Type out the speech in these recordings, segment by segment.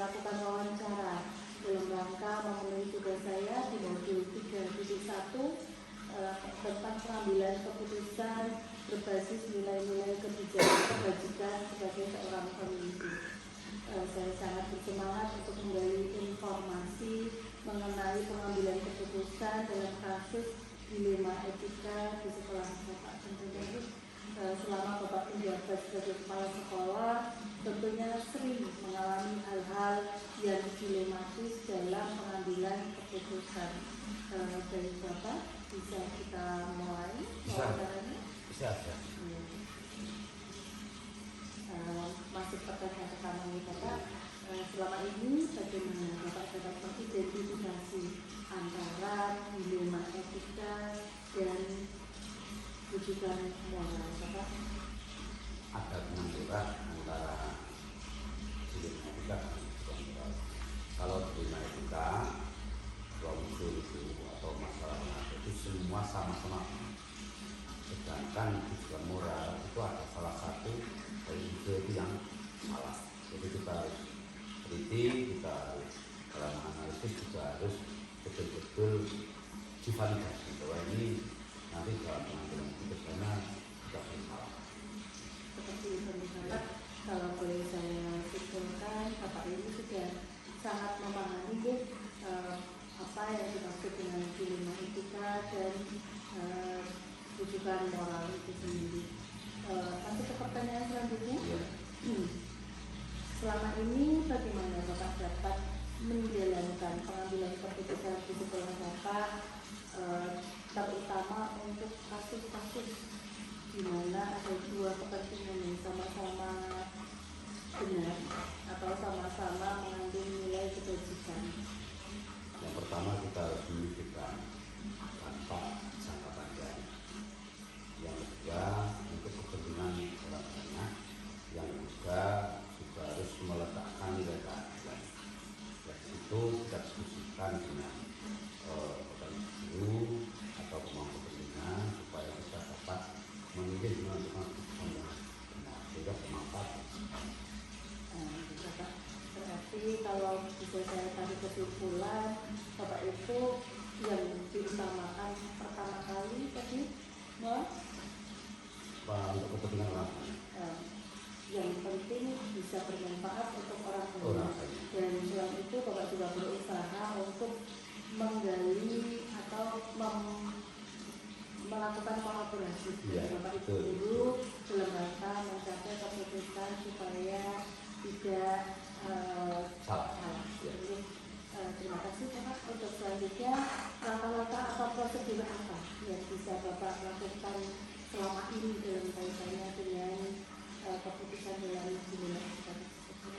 melakukan wawancara dalam rangka memenuhi tugas saya di modul 3.1 tentang pengambilan keputusan berbasis nilai-nilai kebajikan sebagai seorang pemimpin. Saya sangat bersemangat untuk menggali informasi mengenai pengambilan keputusan dalam kasus dilema etika di sekolah Bapak. Tentunya selama Bapak menjabat sebagai kepala sekolah, tentunya sering mengalami hal-hal yang dilematis dalam pengambilan keputusan. Dari Bapak, bisa kita mulai wawancaranya? Bisa. Masuk pertanyaan pertama nih Bapak, selama ini bagaimana Bapak dapat mengidentifikasi antara dilema etika dan rujukan moral Bapak? Ada penentuan antara dilema etika dan rujukan moral. Kalau dilema etika, unsur itu atau masalah itu semua sama-sama. Sedangkan tujuan moral itu ada salah satu dari unsur itu yang salah. Jadi kita harus teliti, kita harus dalam analisis juga harus betul-betul divalidasi bahwa ini nanti dalam pengambilan keputusannya tidak salah. Seperti itu Bapak, kalau boleh saya simpulkan, Bapak ini sudah sangat memahami apa yang dimaksud dengan dilema etika dan rujukan moral itu sendiri. Masuk ke pertanyaan selanjutnya. Ya. Selama ini bagaimana Bapak dapat menjalankan pengambilan keputusan di sekolah Bapak, terutama untuk kasus-kasus di mana ada dua kepentingan yang sama-sama benar atau sama-sama mengandung nilai kebajikan? Yang pertama kita harus memikirkan dampak jangka panjang. Yang kedua untuk kepentingan orang banyak. Yang ketiga juga harus meletakkan nilai keadilan. Dari situ kita diskusikan dengan guru atau pemangku kepentingan supaya kita dapat memilih menentukan keputusan yang benar sehingga bermanfaat. Berarti kalau bisa saya tarik kesimpulan, Bapak itu yang diutamakan pertama kali tadi untuk kepentingan orang yang penting bisa bermanfaat untuk orang banyak. Dan selain itu Bapak juga berusaha untuk menggali atau melakukan kolaborasi dengan Bapak Ibu guru dalam rangka mencapai keputusan supaya tidak salah. Jadi, terima kasih Bapak. Untuk selanjutnya, langkah-langkah atau prosedur apa yang bisa Bapak lakukan selama ini dalam kaitannya dengan keputusan dalam dilema etika tersebut?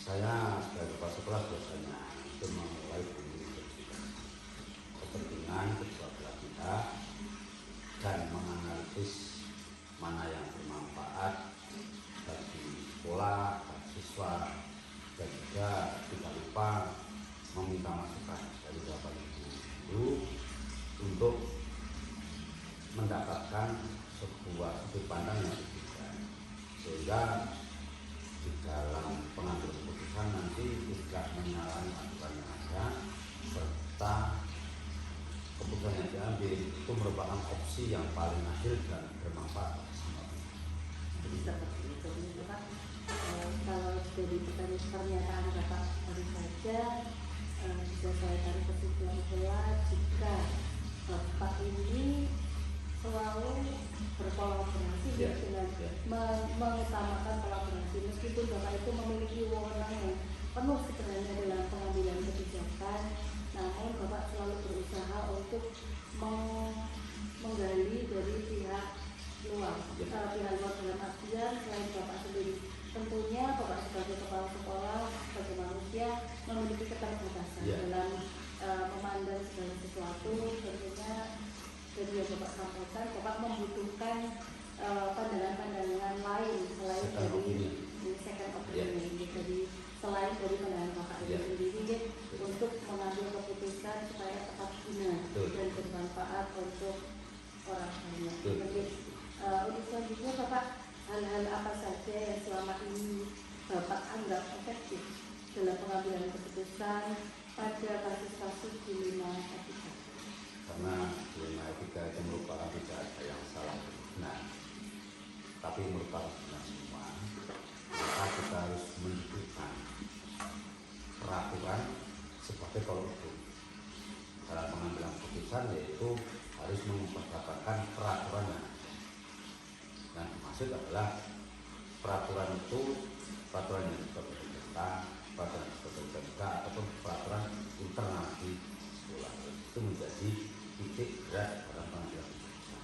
Saya sebagai kepala sekolah biasanya itu memulai dari kepentingan kedua belah pihak dan menganalisis mana yang bermanfaat bagi sekolah, bagi siswa, dan juga tidak lupa meminta masukan dari Bapak Ibu guru untuk mendapatkan sebuah sudut pandang yang berbeda, sehingga di dalam pengambilan keputusan nanti tidak menyalahi aturan yang ada, serta keputusan yang diambil itu merupakan opsi yang paling adil dan bermanfaat bagi semua. Seperti itu Pak. Kalau dari pernyataan Bapak baru saja, bisa saya tarik kesimpulan pula jika Bapak ini selalu berkolaborasi dengan mengutamakan kolaborasi, meskipun Bapak itu memiliki wewenang yang penuh sebenarnya dalam pengambilan kebijakan, namun Bapak selalu berusaha untuk menggali dari pihak luar, pihak luar dalam artian selain Bapak sendiri. Tentunya Bapak sebagai kepala sekolah, sebagai manusia memiliki keterbatasan dalam memandang segala sesuatu. Tentunya dari yang Bapak sampaikan, Bapak membutuhkan pandangan-pandangan lain selain dari second opinion. Jadi selain dari pandangan Bapak itu sendiri untuk mengambil keputusan supaya tepat guna dan bermanfaat untuk orang banyak. Jadi untuk selanjutnya Bapak, hal-hal apa saja yang selama ini Bapak anggap efektif dalam pengambilan keputusan pada kasus-kasus dilema etika. Karena dilema etika itu merupakan tidak ada yang salah dan benar, tapi merupakan benar semua. Maka kita harus menentukan peraturan sebagai tolak ukur dalam pengambilan keputusan, yaitu harus memperhatikan peraturan yang ada. Yang dimaksud adalah peraturan itu peraturan yang dibuat oleh pemerintah, peraturan yang dibuat oleh PMK, ataupun peraturan internal di sekolah. Itu menjadi titik berat dalam pengambilan keputusan.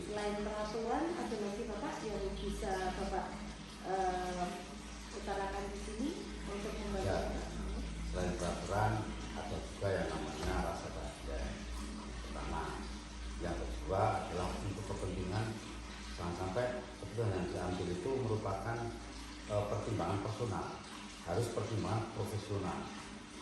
Selain peraturan, ada lagi Bapak yang bisa Bapak utarakan di sini untuk membantu? Ya, selain peraturan ada juga yang namanya rasa keadilan. Pertama, yang kedua adalah untuk kepentingan, jangan sampai keputusan yang diambil itu merupakan pertimbangan personal, harus pertimbangan profesional,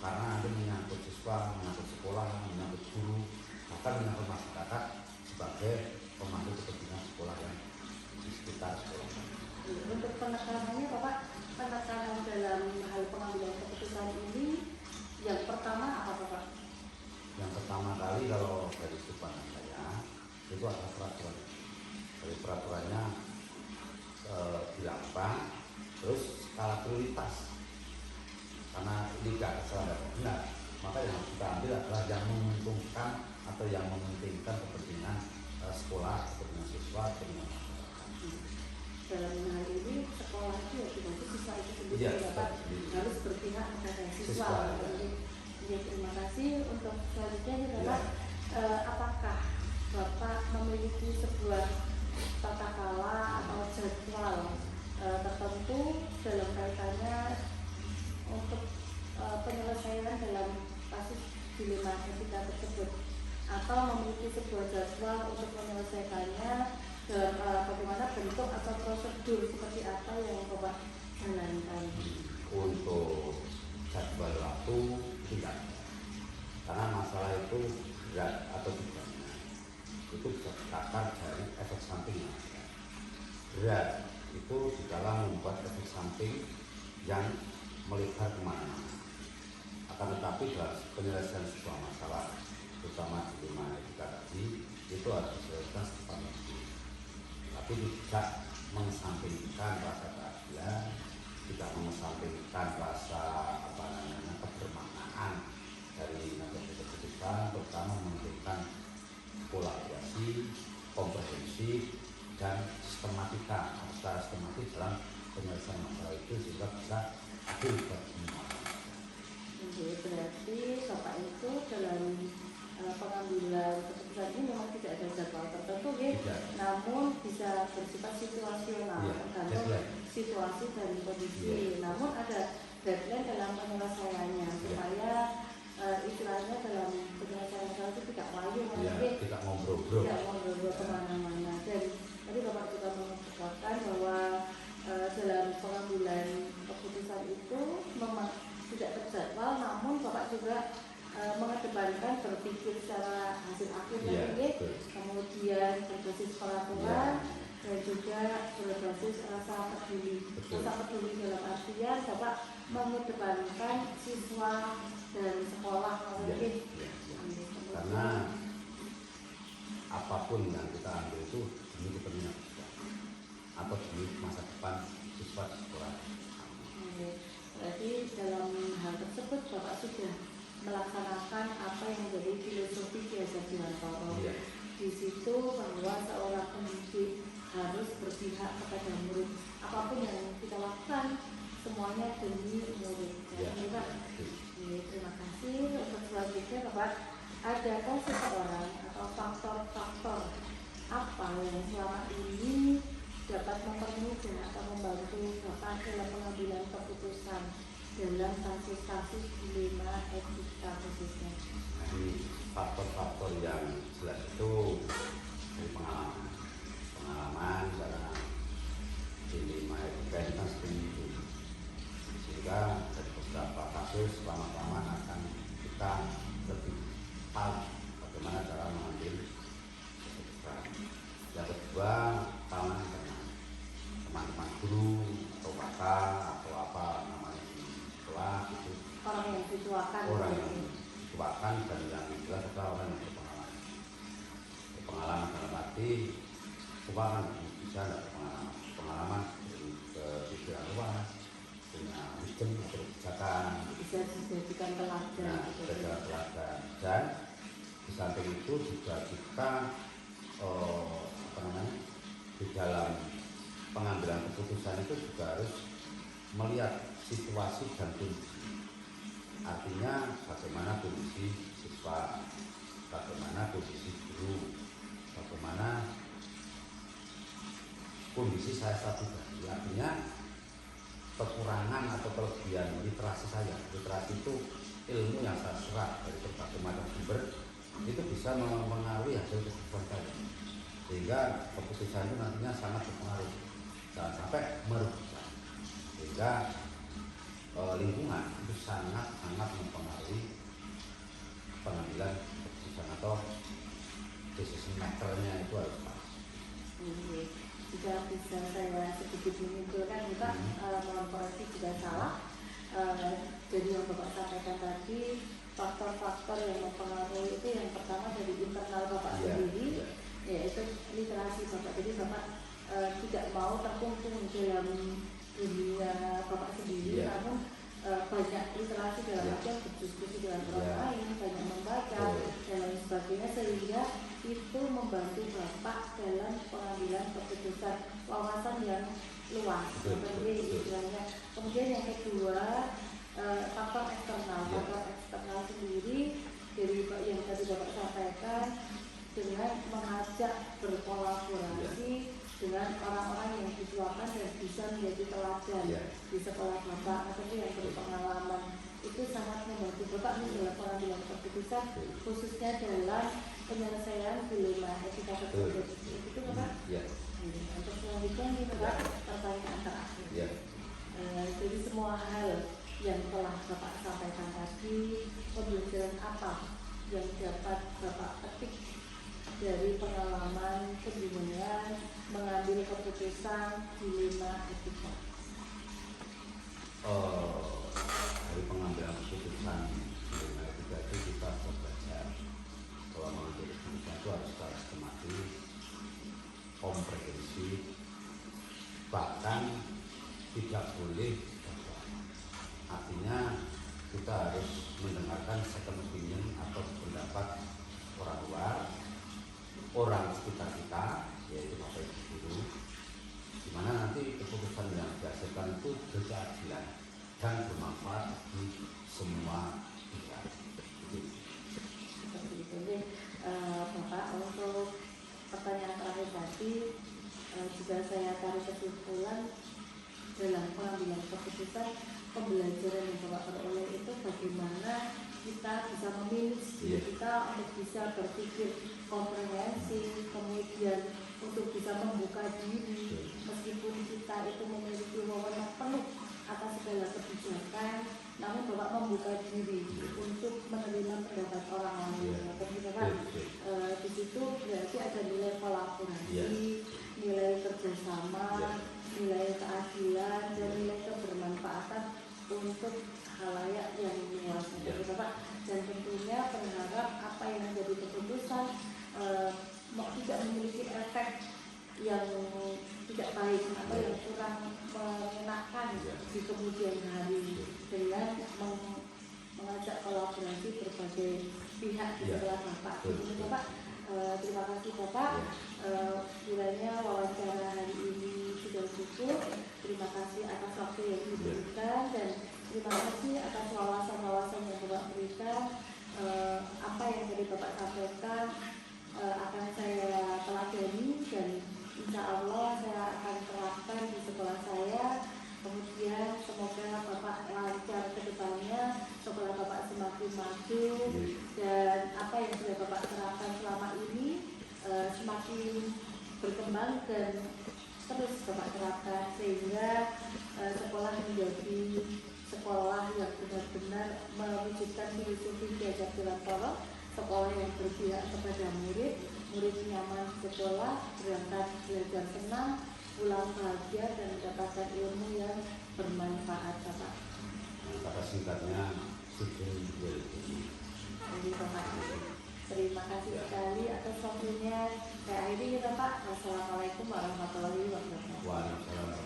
karena nanti menyangkut siswa, menyangkut sekolah, menyangkut guru, bahkan menyangkut masyarakat sebagai pemangku kepentingan sekolah yang di sekitar sekolah. Untuk penekanannya Bapak, penekanan dalam hal pengambilan keputusan ini yang pertama apa Bapak? Yang pertama kali kalau dari sudut pandang saya itu adalah peraturan. Dari peraturannya dilakukan, terus skala prioritas. Karena ini tidak salah dan benar, maka yang harus kita ambil adalah yang menguntungkan atau yang mementingkan kepentingan sekolah, kepentingan siswa, kepentingan masyarakat. Dalam hal ini sekolah itu ya dibantu siswa itu sendiri Bapak harus berpihak kepada siswa. Ya, terima kasih. Untuk selanjutnya nih Bapak, apakah Bapak memiliki sebuah tata kelola atau jadwal tertentu dalam kaitannya untuk penyelesaian dalam kasus dilema etika tersebut, atau memiliki sebuah jadwal untuk menyelesaikannya dalam bagaimana bentuk atau prosedur seperti apa yang Bapak jalankan? Untuk jadwal waktu tidak, karena masalah itu berat atau tidaknya itu bisa dikatakan dari efek samping. Berat itu di dalam membuat efek samping yang melebar kemana-mana. Akan tetapi dalam penyelesaian sebuah masalah, terutama dilema etika tadi, itu harus diselesaikan secepatnya. Tapi tidak mengesampingkan rasa keadilan, tidak mengesampingkan rasa kebermaknaan dari mengambil keputusan, terutama mementingkan kolaborasi, komprehensif, dan sistematika, secara sistematis dalam penyelesaian masalah itu sehingga bisa adil bagi semua. Berarti Bapak itu dalam pengambilan keputusan ini memang tidak ada jadwal tertentu, namun bisa bersifat situasional, tergantung situasi dan kondisi. Namun ada deadline dalam penyelesaiannya supaya istilahnya dalam penyelesaian masalah itu tidak layu, tidak ngobrol kemana-mana. Dan tadi Bapak juga mengatakan bahwa dalam pengambilan keputusan itu memang tidak terjadwal, namun Bapak juga mengedepankan berpikir secara hasil akhir, kemudian berbasis peraturan, dan juga berbasis rasa peduli. Rasa peduli dalam artian Bapak mengedepankan siswa dan sekolah. Karena apapun yang kita ambil itu demi kepentingan siswa atau demi masa depan siswa di sekolah. Berarti dalam hal tersebut Bapak sudah melaksanakan apa yang menjadi filosofi Ki Hajar Dewantara. Di situ bahwa seorang pendidik harus berpihak kepada murid. Apapun yang kita lakukan semuanya demi murid. Terima kasih. Untuk selanjutnya Bapak, adakah seseorang atau faktor-faktor apa yang selama ini dapat mempermudah atau membantu Bapak dalam pengambilan keputusan dalam kasus-kasus dilema etika khususnya? Jadi faktor-faktor yang jelas itu dari pengalaman karena dilema etika ini kan sering muncul, sehingga dari beberapa kasus lama-lama akan kita lebih tahu bagaimana cara mengambil keputusan. Yang kedua, teman-teman guru atau pakar atau apa namanya di dituakan. Orang yang dituakan dan yang jelas adalah orang yang berpengalaman. Berpengalaman dalam arti tuakan bisa ada pengalaman ke pikiran luas, punya wisdom atau kebijakan. Bisa dijadikan teladan. Nah, dijadikan teladan. Dan di samping itu juga kita di dalam pengambilan keputusan itu juga harus melihat situasi dan kondisi. Artinya bagaimana kondisi siswa, bagaimana kondisi guru, bagaimana kondisi saya pribadi. Artinya kekurangan atau kelebihan literasi saya. Literasi itu ilmu yang saya serap dari berbagai macam sumber, itu bisa mempengaruhi hasil keputusan saya. Sehingga keputusan itu nantinya sangat berpengaruh, jangan sampai merugikan. Sehingga lingkungan itu sangat mempengaruhi pengambilan keputusan atau decision makernya itu harus pas. Jika bisa saya sedikit menyimpulkan, Bapak, mohon koreksi jika salah. Jadi yang Bapak sampaikan tadi, faktor-faktor yang mempengaruhi itu yang pertama dari internal Bapak sendiri, yaitu literasi Bapak. Jadi Bapak tidak mau terkungkung dalam dunia Bapak sendiri, namun banyak literasi dalam artian berdiskusi dengan orang lain, banyak membaca dan lain sebagainya, sehingga itu membantu Bapak dalam pengambilan keputusan, wawasan yang luas seperti istilahnya. Kemudian yang kedua, faktor eksternal. Faktor eksternal sendiri dari yang tadi Bapak sampaikan, dengan mengajak berkolaborasi dengan orang-orang yang dituakan dan bisa menjadi teladan di sekolah Bapak atau yang berpengalaman. Itu sangat membantu Bapak dalam pengambilan keputusan, khususnya dalam penyelesaian dilema etika tersebut. Itu Bapak? Untuk selanjutnya ini Bapak, pertanyaan terakhir. Jadi semua hal yang telah Bapak sampaikan tadi, pembelajaran apa yang dapat Bapak petik dari pengalaman kebingungan mengambil keputusan dilema etika? Dari pengambilan keputusan dilema etika itu kita harus belajar bahwa mengambil keputusan itu harus secara sistematis, komprehensif, bahkan tidak boleh gagal. Artinya kita harus mendengarkan second opinion atau pendapat orang luar, orang sekitar kita, yaitu Bapak Ibu guru, di mana nanti keputusan yang dihasilkan itu berkeadilan dan bermanfaat bagi semua pihak. Jadi Bapak, untuk pertanyaan terakhir tadi, juga saya tarik kesimpulan dalam pengambilan keputusan, pembelajaran yang Bapak peroleh itu bagaimana kita bisa memilih diri kita untuk bisa berpikir komprehensif, kemudian untuk bisa membuka diri meskipun kita itu memiliki wewenang penuh atas segala kebijakan, namun Bapak membuka diri untuk menerima pendapat orang lain. Tapi Bapak di situ berarti ada nilai kolaborasi, nilai kerjasama, nilai keadilan, dan nilai kebermanfaatan untuk khalayak yang luas. Jadi Bapak, dan tentunya berharap apa yang menjadi keputusan tidak memiliki efek yang tidak baik atau yang kurang mengenakan di kemudian hari, dengan mengajak kolaborasi berbagai pihak di sebelah Bapak. Jadi Bapak, terima kasih Bapak. Kiranya wawancara hari ini sudah cukup. Terima kasih atas waktu yang diberikan dan terima kasih atas wawasan-wawasan yang Bapak berikan. Apa yang tadi Bapak sampaikan akan saya teladani dan insya Allah saya akan terapkan di sekolah saya. Kemudian semoga Bapak lancar ke depannya, sekolah Bapak semakin maju, dan apa yang sudah Bapak terapkan selama ini semakin berkembang dan terus Bapak terapkan, sehingga sekolah menjadi sekolah yang benar-benar mewujudkan filosofi diajak jalan tolong, sekolah yang berpihak kepada murid, murid nyaman sekolah, berangkat belajar senang, pulang bahagia dan mendapatkan ilmu yang bermanfaat. Bapak, kata singkatnya Terima kasih sekali atas waktunya. Saya akhiri kita Pak. Wassalamualaikum warahmatullahi wabarakatuh. Waalaikumsalam.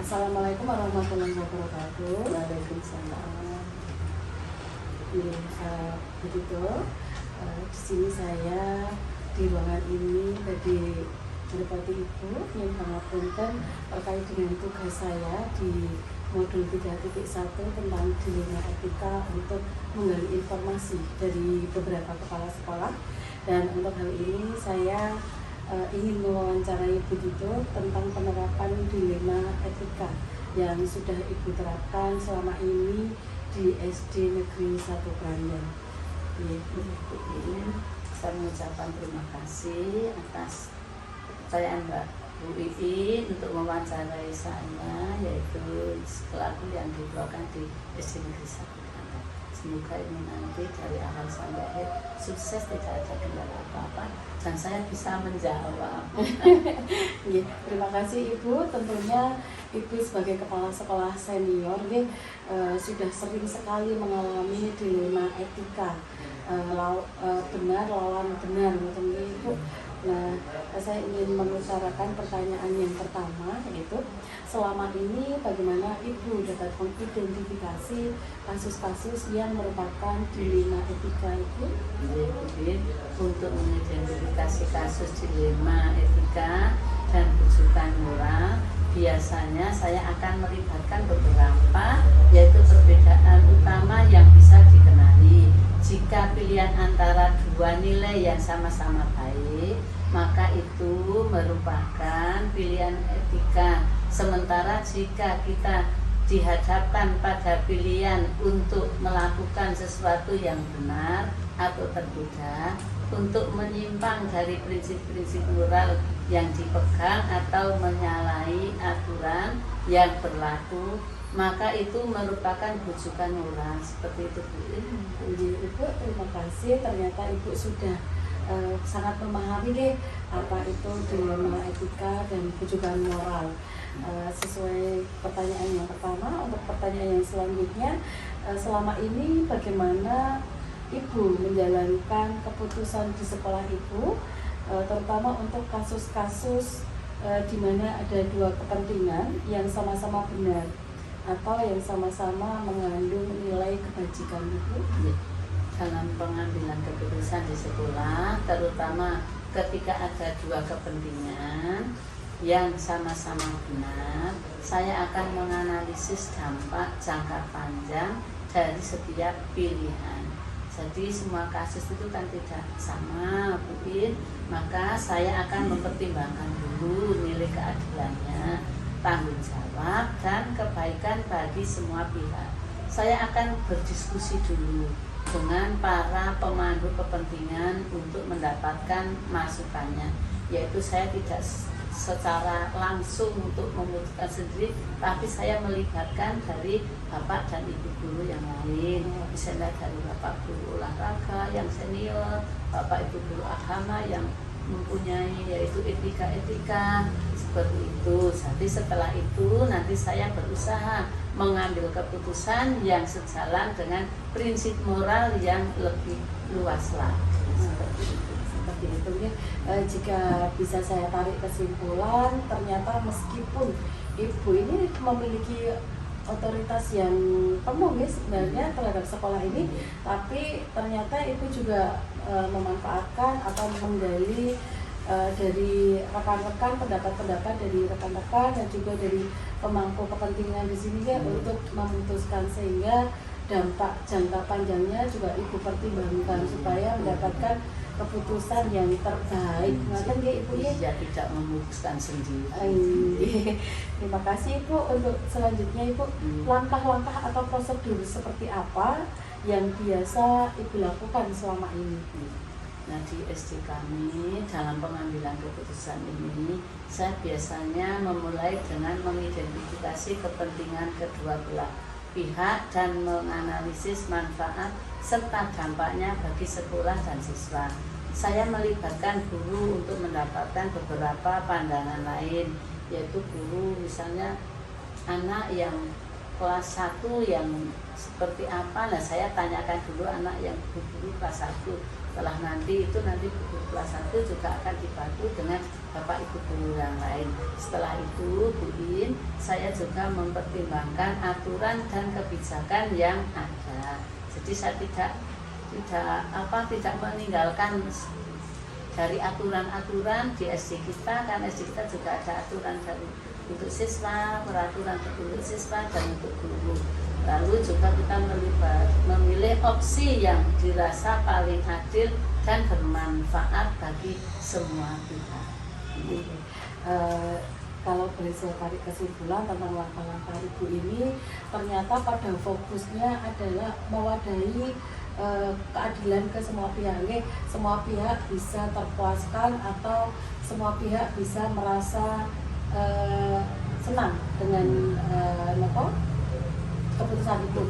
Assalamualaikum warahmatullahi wabarakatuh. Waalaikumsalam. Begitu. Di sini saya di ruangan ini tadi mendapati Ibu yang pangapunten terkait dengan tugas saya di modul 3.1 tentang dilema etika untuk menggali informasi dari beberapa kepala sekolah. Dan untuk hal ini saya ingin mewawancarai Ibu Dito tentang penerapan dilema etika yang sudah Ibu terapkan selama ini di SD Negeri 1 Kranjan. Saya mengucapkan terima kasih atas kepercayaan Mbak Bu Iin untuk mewawancarai saya, yaitu selaku yang dibawakan di SD Negeri 1 Kranjan. Semoga ini nanti dari awal sampai akhir sukses, tidak ada kendala apa-apa, dan saya bisa menjawab. Terima kasih Ibu. Tentunya Ibu sebagai kepala sekolah senior sudah sering sekali mengalami dilema etika, benar lawan benar, betul Ibu. Nah, saya ingin mengutarakan pertanyaan yang pertama, yaitu selama ini bagaimana Ibu dapat mengidentifikasi kasus-kasus yang merupakan dilema etika itu? Untuk mengidentifikasi kasus dilema etika dan bujukan moral, biasanya saya akan melibatkan beberapa, yaitu perbedaan utama yang bisa dikenali. Jika pilihan antara dua nilai yang sama-sama baik, maka itu merupakan pilihan etika. Sementara jika kita dihadapkan pada pilihan untuk melakukan sesuatu yang benar atau tergoda untuk menyimpang dari prinsip-prinsip moral yang dipegang atau menyalahi aturan yang berlaku, maka itu merupakan bujukan moral. Seperti itu Bu. Ibu, terima kasih. Ternyata Ibu sudah sangat memahami apa itu dilema etika dan bujukan moral. Sesuai pertanyaan yang pertama, untuk pertanyaan yang selanjutnya, selama ini bagaimana Ibu menjalankan keputusan di sekolah Ibu, terutama untuk kasus-kasus di mana ada dua kepentingan yang sama-sama benar atau yang sama-sama mengandung nilai kebajikan Ibu? Dalam pengambilan keputusan di sekolah, terutama ketika ada dua kepentingan yang sama-sama benar, saya akan menganalisis dampak jangka panjang dari setiap pilihan. Jadi semua kasus itu kan tidak sama, Bu In, maka saya akan mempertimbangkan dulu nilai keadilannya, tanggung jawab, dan kebaikan bagi semua pihak. Saya akan berdiskusi dulu dengan para pemandu kepentingan untuk mendapatkan masukannya, yaitu saya tidak secara langsung untuk memutuskan sendiri, tapi saya melibatkan dari Bapak dan Ibu guru yang lain, misalnya dari Bapak guru olahraga yang senior, Bapak Ibu guru agama yang mempunyai yaitu etika-etika, seperti itu. Jadi setelah itu nanti saya berusaha mengambil keputusan yang sejalan dengan prinsip moral yang lebih luas lagi. Seperti itu. Jika bisa saya tarik kesimpulan, ternyata meskipun Ibu ini memiliki otoritas yang penuh sebenarnya terhadap sekolah ini, tapi ternyata Ibu juga memanfaatkan atau menggali dari rekan-rekan, pendapat-pendapat dari rekan-rekan dan juga dari pemangku kepentingan di sini untuk memutuskan, sehingga dampak jangka panjangnya juga Ibu pertimbangkan supaya mendapatkan keputusan yang terbaik. Ngaten nggih Ibu ya? Ya, tidak memutuskan sendiri. Terima kasih Ibu. Untuk selanjutnya Ibu, langkah-langkah atau prosedur seperti apa yang biasa Ibu lakukan selama ini? Nah, di SD kami dalam pengambilan keputusan ini, saya biasanya memulai dengan mengidentifikasi kepentingan kedua belah pihak dan menganalisis manfaat serta dampaknya bagi sekolah dan siswa. Saya melibatkan guru untuk mendapatkan beberapa pandangan lain, yaitu guru misalnya anak yang kelas 1 yang seperti apa. Nah, saya tanyakan dulu anak yang guru kelas 1. Setelah nanti guru kelas 1 juga akan dibantu dengan Bapak Ibu guru yang lain. Setelah itu Bu In, saya juga mempertimbangkan aturan dan kebijakan yang ada. Jadi saya tidak meninggalkan dari aturan-aturan di SD kita, karena SD kita juga ada aturan dari untuk siswa, peraturan untuk siswa dan untuk guru. Lalu juga kita memilih opsi yang dirasa paling adil dan bermanfaat bagi semua pihak. Kalau boleh saya tarik kesimpulan tentang langkah-langkah Ibu ini, ternyata pada fokusnya adalah mewadahi keadilan ke semua pihak. Semua pihak bisa terpuaskan atau semua pihak bisa merasa senang dengan keputusan itu,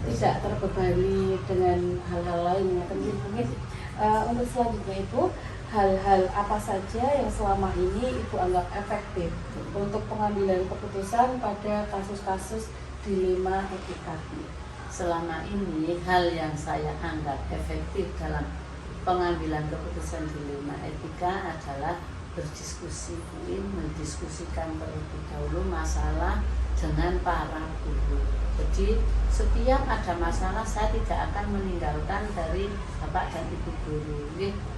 tidak terbebani dengan hal-hal lain yang mungkin. Untuk selanjutnya Ibu, hal-hal apa saja yang selama ini Ibu anggap efektif untuk pengambilan keputusan pada kasus-kasus dilema etika? Selama ini hal yang saya anggap efektif dalam pengambilan keputusan dilema etika adalah berdiskusi, mendiskusikan terlebih dahulu masalah dengan para guru. Jadi setiap ada masalah saya tidak akan meninggalkan dari Bapak dan Ibu guru.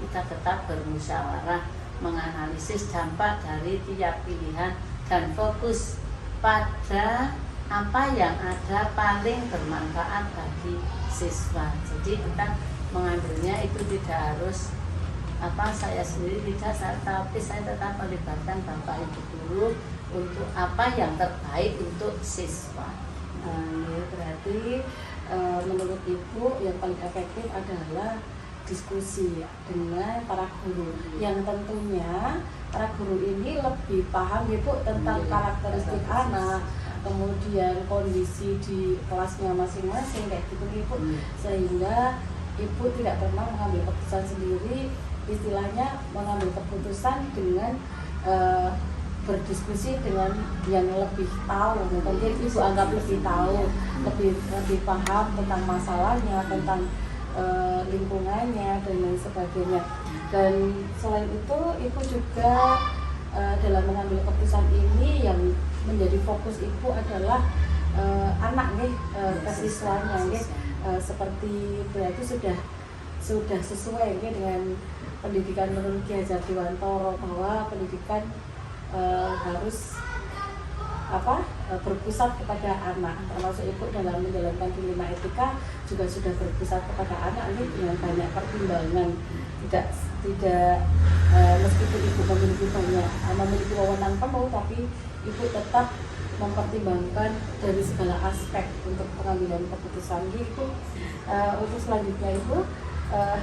Kita tetap bermusyawarah, menganalisis dampak dari tiap pilihan dan fokus pada apa yang ada paling bermanfaat bagi siswa. Jadi kita mengambilnya itu tidak harus saya sendiri tidak, tapi saya tetap melibatkan Bapak Ibu guru untuk apa yang terbaik untuk siswa. Berarti menurut Ibu yang paling efektif adalah diskusi dengan para guru, yang tentunya para guru ini lebih paham Ibu tentang karakteristik anak, kemudian kondisi di kelasnya masing-masing kayak gitu Ibu, sehingga Ibu tidak pernah mengambil keputusan sendiri, istilahnya mengambil keputusan dengan berdiskusi dengan yang lebih tahu. Mungkin Ibu anggap lebih tahu, lebih paham tentang masalahnya, tentang lingkungannya dan lain sebagainya. Dan selain itu Ibu juga dalam mengambil keputusan ini yang menjadi fokus Ibu adalah anak kesiswanya seperti berarti sudah sesuai dengan pendidikan menurut Ki Hajar Dewantara, bahwa pendidikan harus berpusat kepada anak. Termasuk Ibu dalam menjalankan dilema etika juga sudah berpusat kepada anak ini dengan banyak pertimbangan. Tidak meskipun Ibu memiliki wewenang penuh, tapi Ibu tetap mempertimbangkan dari segala aspek untuk pengambilan keputusan itu. Untuk selanjutnya Ibu,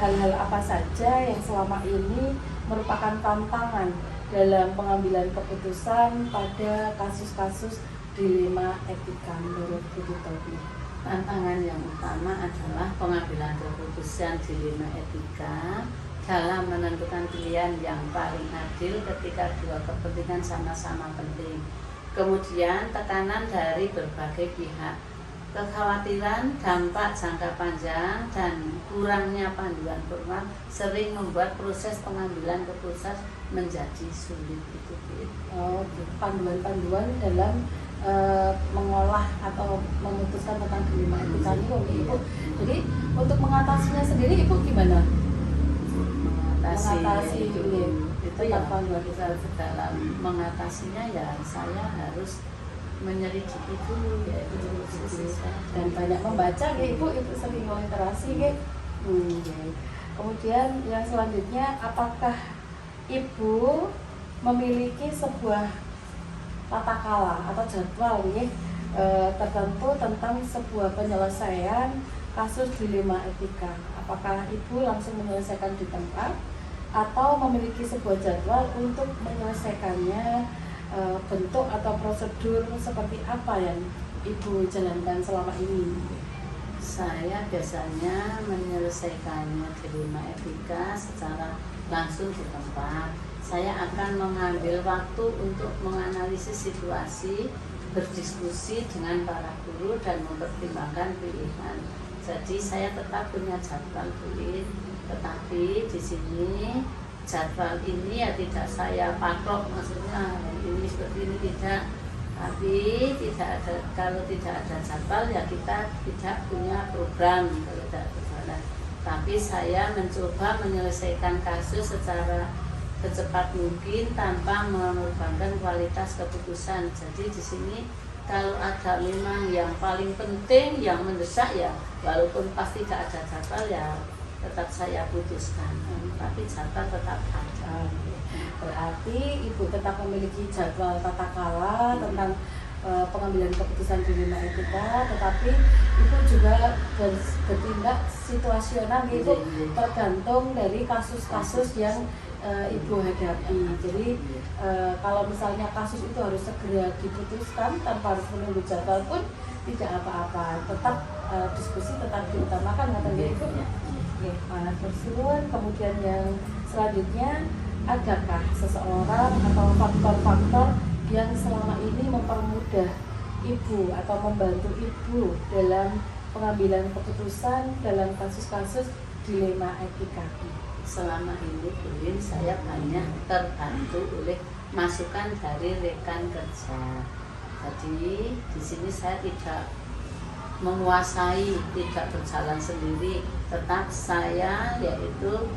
hal-hal apa saja yang selama ini merupakan tantangan dalam pengambilan keputusan pada kasus-kasus dilema etika menurut Ibu Tobi? Tantangan yang utama adalah pengambilan keputusan dilema etika dalam menentukan pilihan yang paling adil ketika dua kepentingan sama-sama penting. Kemudian tekanan dari berbagai pihak, kekhawatiran dampak jangka panjang dan kurangnya panduan formal sering membuat proses pengambilan keputusan menjadi sulit. Panduan-panduan dalam mengolah atau memutuskan tentang dilema etika ini Ibu. Jadi untuk mengatasinya sendiri Ibu gimana? Mengatasi itu ya dalam mengatasinya ya saya harus menyelidiki dulu dan banyak membaca Ibu sering literasi Kemudian yang selanjutnya, apakah Ibu memiliki sebuah tata kala atau jadwal tertentu tentang sebuah penyelesaian kasus dilema etika? Apakah Ibu langsung menyelesaikan di tempat atau memiliki sebuah jadwal untuk menyelesaikannya, bentuk atau prosedur seperti apa yang Ibu jalankan selama ini? Saya biasanya menyelesaikannya dilema etika secara langsung di tempat. Saya akan mengambil waktu untuk menganalisis situasi, berdiskusi dengan para guru dan mempertimbangkan pilihan. Jadi saya tetap punya jadwal tulis, tetapi di sini jadwal ini ya tidak saya patok, maksudnya ini seperti ini tidak. Tapi kalau tidak ada jadwal ya kita tidak punya program kalau tidak berjalan. Tapi saya mencoba menyelesaikan kasus secara secepat mungkin tanpa mengorbankan kualitas keputusan. Jadi di sini kalau ada memang yang paling penting, yang mendesak ya, walaupun pasti tidak ada jadwal ya tetap saya putuskan. Tapi jadwal tetap ada. Berarti Ibu tetap memiliki jadwal tata kelola tentang pengambilan keputusan dilema etika, tetapi Ibu juga bertindak situasional, itu tergantung dari kasus-kasus yang Ibu hadapi. Jadi kalau misalnya kasus itu harus segera diputuskan tanpa harus menunggu jadwal pun tidak apa-apa, tetap diskusi tetap diutamakan, katanya Ibu. Kemudian yang selanjutnya, adakah seseorang atau faktor-faktor yang selama ini mempermudah Ibu atau membantu Ibu dalam pengambilan keputusan dalam kasus-kasus dilema etika? Selama ini Bulin, saya banyak terbantu oleh masukan dari rekan kerja. Jadi di sini saya tidak menguasai, tidak berjalan sendiri, tetap saya yaitu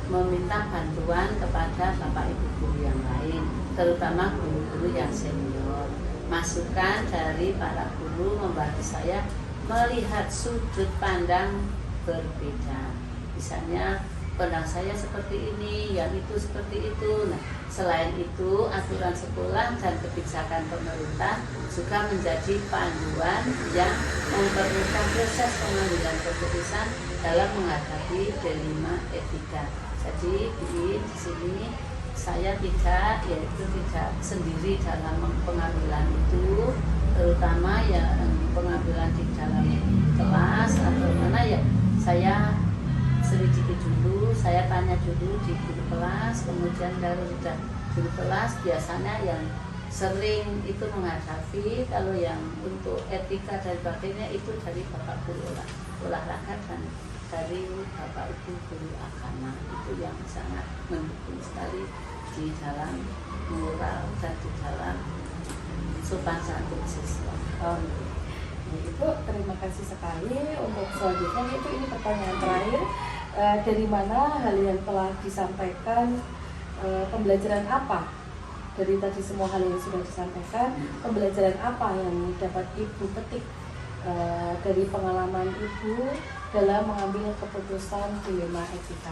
meminta bantuan kepada Bapak Ibu guru yang lain, terutama guru-guru yang senior. Masukan dari para guru membantu saya melihat sudut pandang berbeda. Misalnya pandang saya seperti ini, yang itu seperti itu. Nah, selain itu aturan sekolah dan kebijakan pemerintah juga menjadi panduan yang mempermudah proses pengambilan keputusan dalam menghadapi dilema etika. Jadi di sini saya tidak sendiri dalam pengambilan itu, terutama ya pengambilan di dalam kelas atau mana ya saya selidiki dulu, saya tanya dulu di guru kelas, kemudian kalau sudah guru kelas biasanya yang sering itu menghadapi, kalau yang untuk etika dan sebagainya itu dari Bapak Guru olahraga dan dari Bapak Ibu guru agama, itu yang sangat mendukung sekali di dalam moral dan di dalam sopan santun siswa. Ibu, terima kasih sekali. Untuk selanjutnya itu ini pertanyaan terakhir, dari mana hal yang telah disampaikan, pembelajaran apa dari tadi semua hal yang sudah disampaikan, pembelajaran apa yang dapat Ibu petik dari pengalaman Ibu dalam mengambil keputusan dilema etika?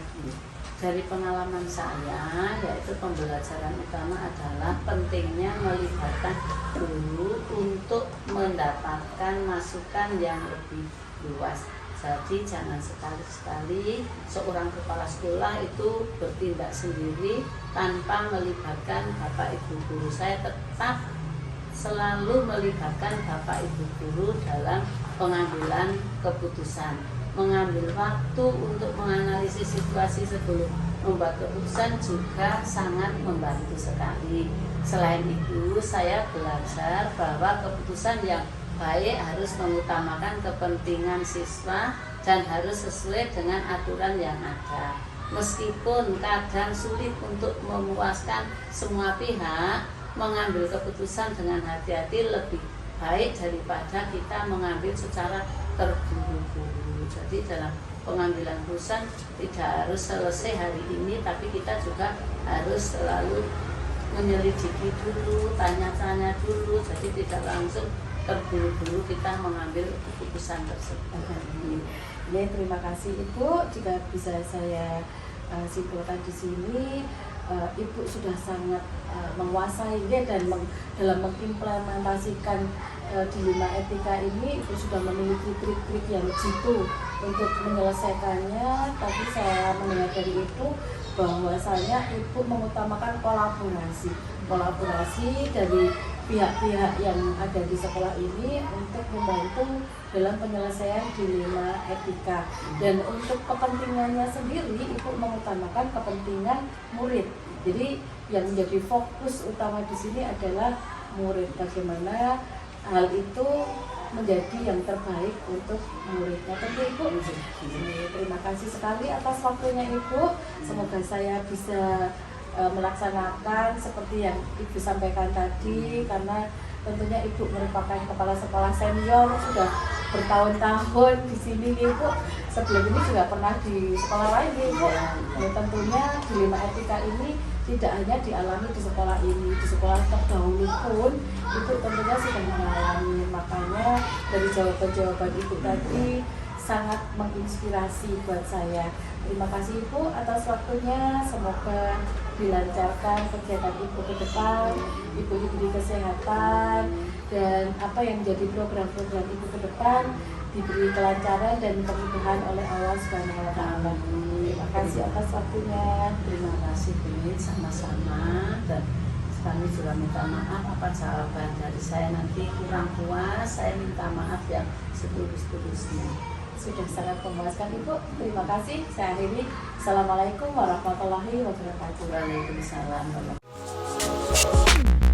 Dari pengalaman saya, yaitu pembelajaran utama adalah pentingnya melibatkan guru untuk mendapatkan masukan yang lebih luas. Jadi jangan sekali-sekali seorang kepala sekolah itu bertindak sendiri tanpa melibatkan Bapak Ibu guru. Saya tetap selalu melibatkan Bapak Ibu guru dalam pengambilan keputusan, mengambil waktu untuk menganalisis situasi sebelum membuat keputusan juga sangat membantu sekali. Selain itu, saya belajar bahwa keputusan yang baik harus mengutamakan kepentingan siswa dan harus sesuai dengan aturan yang ada. Meskipun kadang sulit untuk memuaskan semua pihak, mengambil keputusan dengan hati-hati lebih baik daripada kita mengambil secara terburu-buru. Jadi dalam pengambilan keputusan tidak harus selesai hari ini, tapi kita juga harus selalu menyelidiki dulu, tanya-tanya dulu, jadi tidak langsung terburu-buru kita mengambil keputusan tersebut. Ya, terima kasih Ibu. Jika bisa saya simpulkan di sini, Ibu sudah sangat menguasai dan dalam mengimplementasikan di 5 etika ini Ibu sudah memiliki trik-trik yang jitu untuk menyelesaikannya, tapi saya mendengar dari Ibu bahwasanya Ibu mengutamakan kolaborasi dari pihak-pihak yang ada di sekolah ini untuk membantu dalam penyelesaian di 5 etika. Dan untuk kepentingannya sendiri Ibu mengutamakan kepentingan murid. Jadi yang menjadi fokus utama di sini adalah murid, bagaimana hal itu menjadi yang terbaik untuk muridnya. Tentu Ibu, terima kasih sekali atas waktunya Ibu. Semoga saya bisa melaksanakan seperti yang Ibu sampaikan tadi, karena tentunya Ibu merupakan kepala sekolah senior, sudah bertahun-tahun di sini Ibu. Sebelum ini juga pernah di sekolah lain Ibu. Ya, tentunya di 5 etika ini tidak hanya dialami di sekolah ini, di sekolah terdahulu pun Ibu tentunya sudah mengalami. Makanya dari jawaban-jawaban Ibu tadi sangat menginspirasi buat saya. Terima kasih Ibu atas waktunya. Semoga dilancarkan kegiatan Ibu ke depan, Ibu diberi kesehatan, dan apa yang menjadi program-program Ibu ke depan diberi kelancaran dan kemudahan oleh Allah Subhanahu wa Ta'ala. Terima kasih atas waktunya. Terima kasih Bin, sama-sama. Dan kami juga minta maaf apa jawaban dari saya nanti kurang puas. Saya minta maaf yang setulus-tulusnya. Sudah sangat memuaskan Ibu. Terima kasih. Saya akhiri. Assalamualaikum warahmatullahi wabarakatuh. Waalaikumsalam warahmatullahi wabarakatuh.